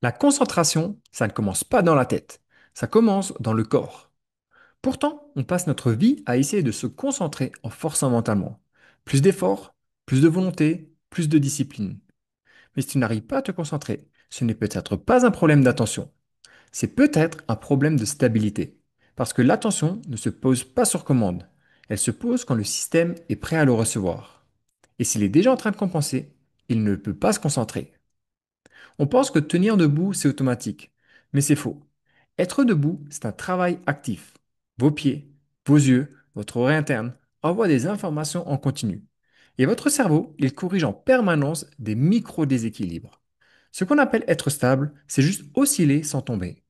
La concentration, ça ne commence pas dans la tête, ça commence dans le corps. Pourtant, on passe notre vie à essayer de se concentrer en forçant mentalement. Plus d'efforts, plus de volonté, plus de discipline. Mais si tu n'arrives pas à te concentrer, ce n'est peut-être pas un problème d'attention, c'est peut-être un problème de stabilité. Parce que l'attention ne se pose pas sur commande, elle se pose quand le système est prêt à le recevoir. Et s'il est déjà en train de compenser, il ne peut pas se concentrer. On pense que tenir debout, c'est automatique. Mais c'est faux. Être debout, c'est un travail actif. Vos pieds, vos yeux, votre oreille interne envoient des informations en continu. Et votre cerveau, il corrige en permanence des micro-déséquilibres. Ce qu'on appelle être stable, c'est juste osciller sans tomber.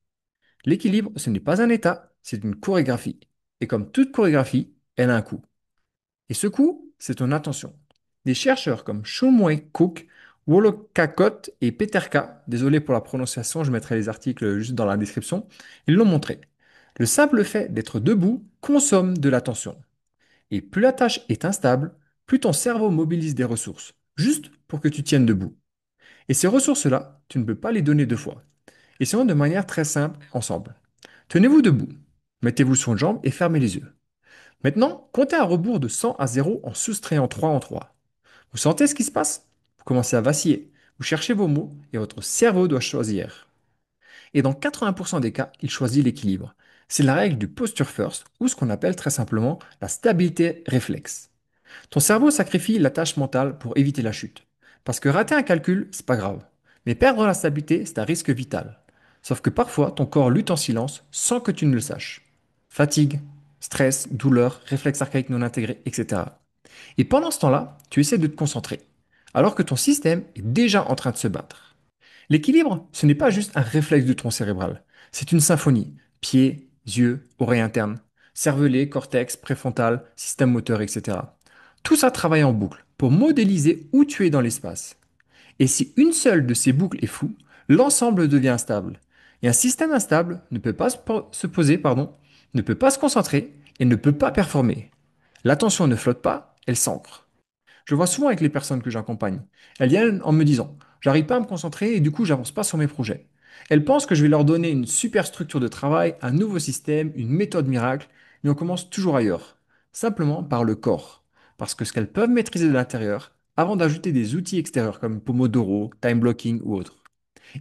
L'équilibre, ce n'est pas un état, c'est une chorégraphie. Et comme toute chorégraphie, elle a un coût. Et ce coup, c'est ton attention. Des chercheurs comme Shumway Cook, Wolocakot et Peterka, désolé pour la prononciation, je mettrai les articles juste dans la description, ils l'ont montré. Le simple fait d'être debout consomme de l'attention. Et plus la tâche est instable, plus ton cerveau mobilise des ressources, juste pour que tu tiennes debout. Et ces ressources-là, tu ne peux pas les donner deux fois. Essayons de manière très simple ensemble. Tenez-vous debout, mettez-vous sur une jambe et fermez les yeux. Maintenant, comptez un rebours de 100 à 0 en soustrayant 3 en 3. Vous sentez ce qui se passe? Vous commencez à vaciller. Vous cherchez vos mots et votre cerveau doit choisir. Et dans 80% des cas, il choisit l'équilibre. C'est la règle du posture first ou ce qu'on appelle très simplement la stabilité réflexe. Ton cerveau sacrifie la tâche mentale pour éviter la chute. Parce que rater un calcul, c'est pas grave. Mais perdre la stabilité, c'est un risque vital. Sauf que parfois, ton corps lutte en silence sans que tu ne le saches. Fatigue, stress, douleur, réflexe archaïque non intégré, etc. Et pendant ce temps-là, tu essaies de te concentrer, alors que ton système est déjà en train de se battre. L'équilibre, ce n'est pas juste un réflexe du tronc cérébral, c'est une symphonie. Pieds, yeux, oreilles internes, cervelet, cortex, préfrontal, système moteur, etc. Tout ça travaille en boucle pour modéliser où tu es dans l'espace. Et si une seule de ces boucles est floue, l'ensemble devient instable. Et un système instable ne peut pas se poser, ne peut pas se concentrer et ne peut pas performer. L'attention ne flotte pas, elle s'ancre. Je le vois souvent avec les personnes que j'accompagne. Elles viennent en me disant, j'arrive pas à me concentrer et du coup, j'avance pas sur mes projets. Elles pensent que je vais leur donner une super structure de travail, un nouveau système, une méthode miracle, mais on commence toujours ailleurs. Simplement par le corps. Parce que ce qu'elles peuvent maîtriser de l'intérieur, avant d'ajouter des outils extérieurs comme Pomodoro, time blocking ou autre.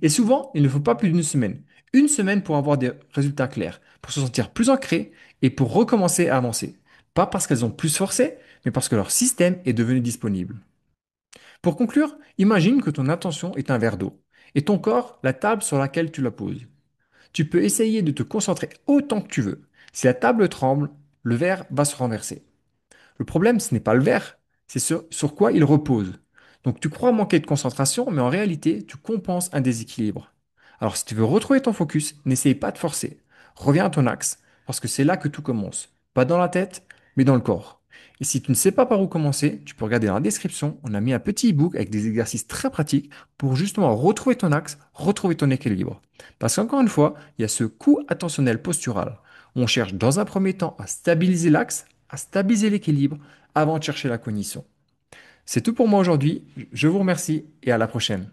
Et souvent, il ne faut pas plus d'une semaine. Une semaine pour avoir des résultats clairs, pour se sentir plus ancré et pour recommencer à avancer. Pas parce qu'elles ont plus forcé, mais parce que leur système est devenu disponible. Pour conclure, imagine que ton attention est un verre d'eau et ton corps la table sur laquelle tu la poses. Tu peux essayer de te concentrer autant que tu veux. Si la table tremble, le verre va se renverser. Le problème, ce n'est pas le verre, c'est sur quoi il repose. Donc tu crois manquer de concentration, mais en réalité, tu compenses un déséquilibre. Alors si tu veux retrouver ton focus, n'essaye pas de forcer. Reviens à ton axe, parce que c'est là que tout commence. Pas dans la tête, mais dans le corps. Et si tu ne sais pas par où commencer, tu peux regarder dans la description, on a mis un petit e-book avec des exercices très pratiques pour justement retrouver ton axe, retrouver ton équilibre. Parce qu'encore une fois, il y a ce coup attentionnel postural. On cherche dans un premier temps à stabiliser l'axe, à stabiliser l'équilibre avant de chercher la cognition. C'est tout pour moi aujourd'hui. Je vous remercie et à la prochaine.